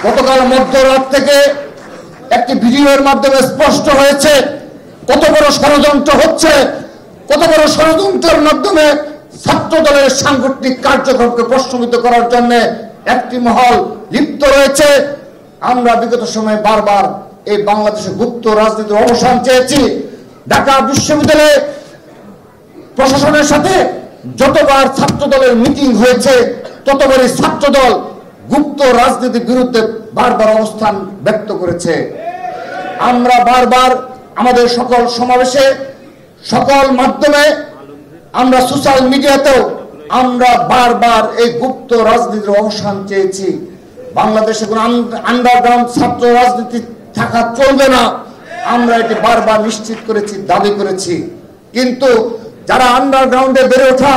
গতকাল মধ্যরাত থেকে একটি ভিডিওর মাধ্যমে স্পষ্ট হয়েছে কত বড় ষড়যন্ত্র হচ্ছে, কত বড় ষড়যন্ত্রের মাধ্যমে ছাত্র দলের সাংগঠনিক কার্যক্রমকে প্রশ্নবিদ্ধ করার জন্য একটি মহল লিপ্ত রয়েছে। আমরা বিগত সময়ে বারবার এই বাংলাদেশে গুপ্ত রাজনীতির অবসান চেয়েছি। ঢাকা বিশ্ববিদ্যালয়ে প্রশাসনের সাথে যতবার ছাত্র দলের মিটিং হয়েছে ততবারই ছাত্র দল গুপ্ত রাজনীতির বিরুদ্ধে বারবার অবস্থান ব্যক্ত করেছে। আমরা বারবার আমাদের সকল সমাবেশে, সকল মাধ্যমে, আমরা সোশ্যাল মিডিয়াতেও আমরা বারবার এই গুপ্ত রাজনীতির অবসান চেয়েছি। বাংলাদেশে কোনো আন্ডারগ্রাউন্ড ছাত্র রাজনীতি থাকা চলবে না, আমরা এটি বারবার নিশ্চিত করেছি, দাবি করেছি। কিন্তু যারা আন্ডারগ্রাউন্ডে বেড়ে ওঠা,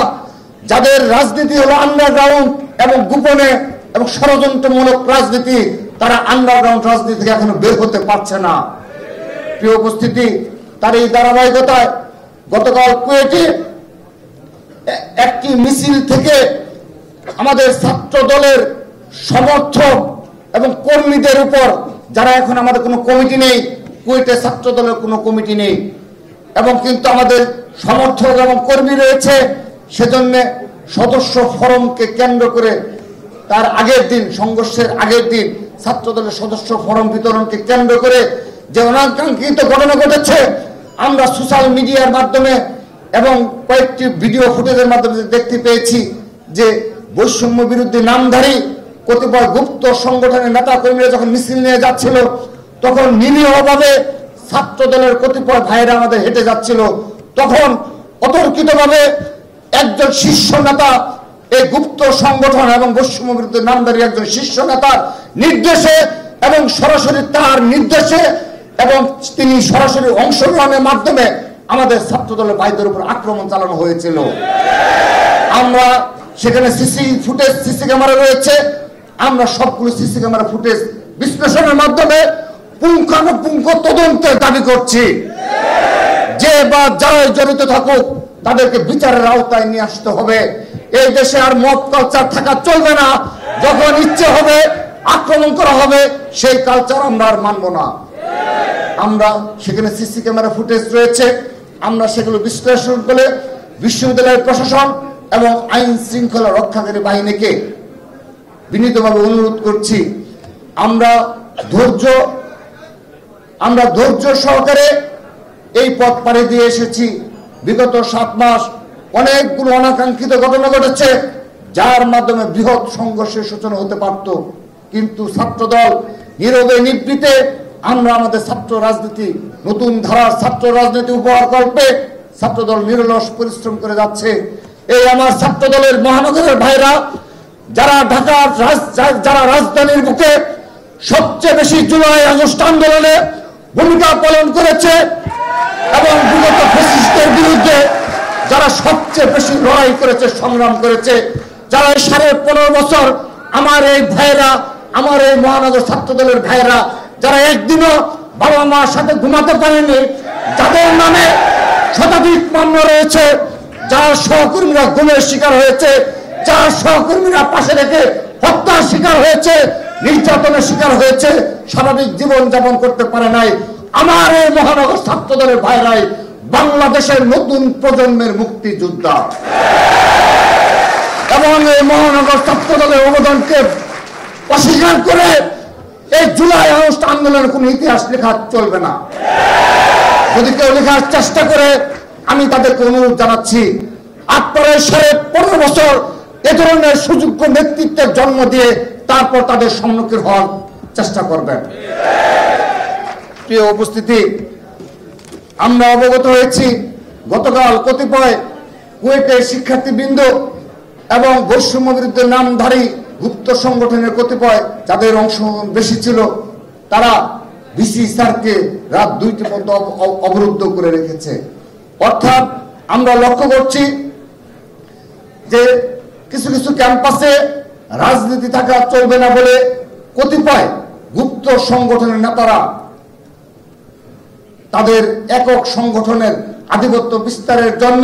যাদের রাজনীতি হলো আন্ডারগ্রাউন্ড এবং গোপনে এবং ষড়যন্ত্রমূলক রাজনীতি, তারা আন্ডারগ্রাউন্ড রাজনীতি থেকে এখনো বের হতে পারছে না। প্রিয় উপস্থিতি, তার এই ধারাবাহিকতায় গতকাল কুয়েটে একটি মিছিল থেকে আমাদের ছাত্র দলের সমর্থক এবং কর্মীদের উপর, যারা এখন আমাদের কোনো কমিটি নেই, কুয়েটে ছাত্র দলের কোনো কমিটি নেই, এবং কিন্তু আমাদের সমর্থক এবং কর্মী রয়েছে, সেজন্য সদস্য ফরমকে কেন্দ্র করে তার আগের দিন, সংঘর্ষের আগের দিন ছাত্র দলের সদস্য ফরম বিতরণকে কেন্দ্র করে যে অনাকাঙ্ক্ষিত ঘটনা ঘটেছে, আমরা সোশ্যাল মিডিয়ার মাধ্যমে এবং কয়েকটি ভিডিও ফুটেজের মাধ্যমে দেখতে পেয়েছি যে বৈষম্য বিরোধী নামধারী কতিপয় গুপ্ত সংগঠনের নেতা কর্মীরা যখন মিছিল নিয়ে যাচ্ছিল, তখন নিরীহভাবে ছাত্র দলের কতিপয় ভাইরা আমাদের হেঁটে যাচ্ছিল, তখন অতর্কিতভাবে একজন শীর্ষ নেতা, এই গুপ্ত সংগঠন এবং বৈষম্য বিরোধী নামধারী একজন শীর্ষ নেতার নির্দেশে এবং সরাসরি তার নির্দেশে এবং তিনি সরাসরি অংশগ্রহণের মাধ্যমে আমাদের ছাত্র দলের ভাইদের উপর আক্রমণ চালানো হয়েছিল। আমরা সেখানে সিসি ক্যামেরা রয়েছে, আমরা সবগুলো সিসি ক্যামেরা ফুটেজ বিশ্লেষণের মাধ্যমে পুঙ্খানুপুঙ্খ তদন্তের দাবি করছি। যে বা যারা জড়িত থাকুক তাদেরকে বিচারের আওতায় নিয়ে আসতে হবে। এই দেশে আর মব কালচার থাকা চলবে না। যখন ইচ্ছে হবে আক্রমণ করা হবে, সেই কালচার আমরা আর মানব না। আমরা সেখানে সিসি ক্যামেরা ফুটেজ রয়েছে, আমরা সেগুলো বিশ্লেষণ করে বিশ্ববিদ্যালয়ের প্রশাসন এবং আইন শৃঙ্খলা রক্ষাকারী বাহিনীকে বিনীতভাবে অনুরোধ করছি, আমরা ধৈর্য সহকারে এই পথ পাড়ি দিয়ে এসেছি। বিগত 7 মাস অনেকগুলো অনাকাঙ্ক্ষিত ঘটনা ঘটেছে, যার মাধ্যমে বৃহৎ সংঘর্ষের সূচনা হতে পারত, কিন্তু ছাত্রদল নীরবে নিবৃতে আমরা আমাদের ছাত্র রাজনীতি, নতুন ধারার ছাত্র রাজনীতি উপহার কল্পে ছাত্রদল নিরলস পরিশ্রম করে যাচ্ছে। এই আমার ছাত্র দলের মহানগরের ভাইরা, যারা ঢাকার যারা রাজধানীর বুকে সবচেয়ে বেশি জুলাই আগস্ট আন্দোলনে ভূমিকা পালন করেছে এবং বিগত ফ্যাসিস্টদের বিরুদ্ধে যারা সবচেয়ে বেশি লড়াই করেছে, সংগ্রাম করেছে, যারা 15.5 বছর আমার এই ভাইরা, আমার এই মহানগর ছাত্র দলের ভাইরা, যারা একদিনও বাবা মার সাথে ঘুমাতে পারেনি, যাদের নামে শতাধিক মামলা রয়েছে, যার সহকর্মীরা গুমের শিকার হয়েছে, যার সহকর্মীরা পাশে রেখে হত্যার শিকার হয়েছে, নির্যাতনের শিকার হয়েছে, স্বাভাবিক জীবন যাপন করতে পারে নাই, আমার এই মহানগর ছাত্র দলের ভাইরাই বাংলাদেশের নতুন প্রজন্মের মুক্তিযোদ্ধা। এবং এই মহানগর ছাত্র দলের অবদানকে অস্বীকার করে এই জুলাই আগস্ট আন্দোলনের কোন ইতিহাস লেখা চলবে না। যদি কেউ লেখার চেষ্টা করে, আমি তাদেরকে অনুরোধ জানাচ্ছি, আপনারা 15.5 বছর এ ধরনের সুযোগ্য নেতৃত্বের জন্ম দিয়ে তারপর তাদের সম্মুখীন হওয়ার চেষ্টা করবেন। প্রিয় উপস্থিতি, আমরা অবগত হয়েছি গতকাল কতিপয় কুয়েটের শিক্ষার্থীবৃন্দ এবং বৈষম্য বিরুদ্ধে নামধারী গুপ্ত সংগঠনের কতিপয় যাদের অংশ বেশি ছিল, তারা ভিসি স্যারকে রাত 2টা পর্যন্ত অবরুদ্ধ করে রেখেছে। অর্থাৎ আমরা লক্ষ্য করছি যে কিছু কিছু ক্যাম্পাসে রাজনীতি থাকা চলবে না বলে কতিপয় গুপ্ত সংগঠনের নেতারা তাদের একক সংগঠনের আধিপত্য বিস্তারের জন্য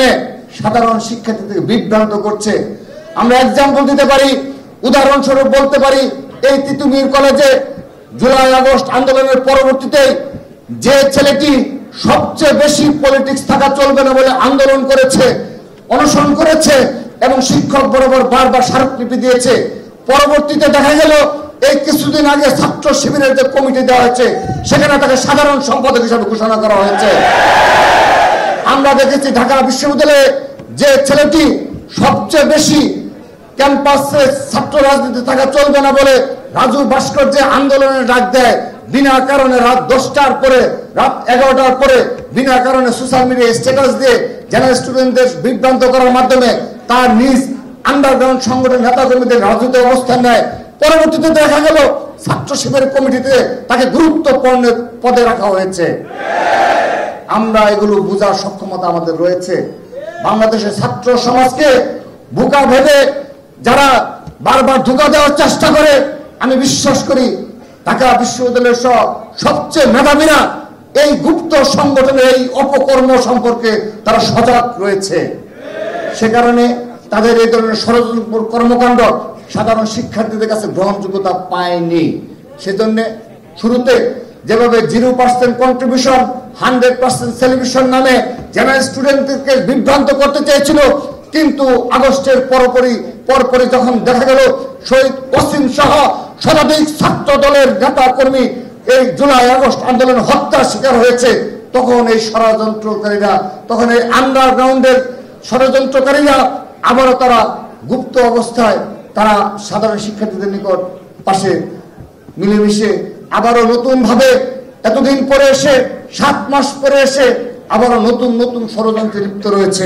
সাধারণ শিক্ষার্থীদের বিভ্রান্ত করছে। আমরা এক্সাম্পল দিতে পারি, উদাহরণস্বরূপ বলতে পারি, এই তিতুমির কলেজে জুলাই আগস্ট আন্দোলনের পরবর্তীতে যে ছেলেটি সবচেয়ে বেশি পলিটিক্স থাকা চলবে না বলে আন্দোলন করেছে, অনশন করেছে এবং শিক্ষক বরাবর বারবার স্মারকলিপি দিয়েছে, পরবর্তীতে দেখা গেল এই কিছুদিন আগে ছাত্র শিবিরের যে কমিটি দেওয়া হয়েছে সেখানে তাকে সাধারণ সম্পাদক হিসাবে ঘোষণা করা হয়েছে। আমরা দেখেছি ঢাকা বিশ্ববিদ্যালয়ে যে ছেলেটি সবচেয়ে বেশি ক্যাম্পাসে ছাত্র রাজনীতি থাকা চলবে না বলে রাজু ভাস্কর যে আন্দোলনের ডাক দেয়, বিনা কারণে রাত 10টার পরে রাত 11টার পরে বিনা কারণে সোশ্যাল মিডিয়ায় স্ট্যাটাস দিয়ে জেনারেল স্টুডেন্টদের বিভ্রান্ত করার মাধ্যমে তার নিজ আন্ডারগ্রাউন্ড সংগঠনের নেতাকর্মীদের রাজনীতি অবস্থান নেয়, পরবর্তীতে দেখা গেল ছাত্র শিবিরের কমিটিতে তাকে গুরুত্বপূর্ণ পদে রাখা হয়েছে। আমরা এগুলো বোঝার সক্ষমতা আমাদের রয়েছে। বাংলাদেশের ছাত্র সমাজকে বোকা ভেবে যারা বারবার ধোঁকা দেওয়ার চেষ্টা করে, আমি বিশ্বাস করি ঢাকা বিশ্ববিদ্যালয়ের সবচেয়ে মেধাবীরা এই গুপ্ত সংগঠনের এই অপকর্ম সম্পর্কে তারা সজাগ রয়েছে। সে কারণে তাদের এই ধরনের ষড়যন্ত্র কর্মকাণ্ড সাধারণ শিক্ষার্থীদের কাছে গ্রহণযোগ্যতা পায়নি। সেজন্য শুরুতে যেভাবে 0% কন্ট্রিবিউশন 100% সেলিব্রেশন নামে জেনারেল স্টুডেন্টদেরকে বিভ্রান্ত করতে চেয়েছিল, কিন্তু আগস্টের পরপরই যখন দেখা গেল শহীদ ওসিম সহ শতাধিক ছাত্র দলের নেতা কর্মী এই জুলাই আগস্ট আন্দোলনে হত্যার শিকার হয়েছে, তখন এই ষড়যন্ত্রকারীরা, তখন এই আন্ডারগ্রাউন্ডের ষড়যন্ত্রকারীরা আবারও তারা গুপ্ত অবস্থায় তারা সাধারণ শিক্ষার্থীদের নিকট পাশে মিলেমিশে আবারও নতুন ভাবে এতদিন পরে এসে 7 মাস পরে এসে আবারও নতুন নতুন ষড়যন্ত্রে লিপ্ত রয়েছে।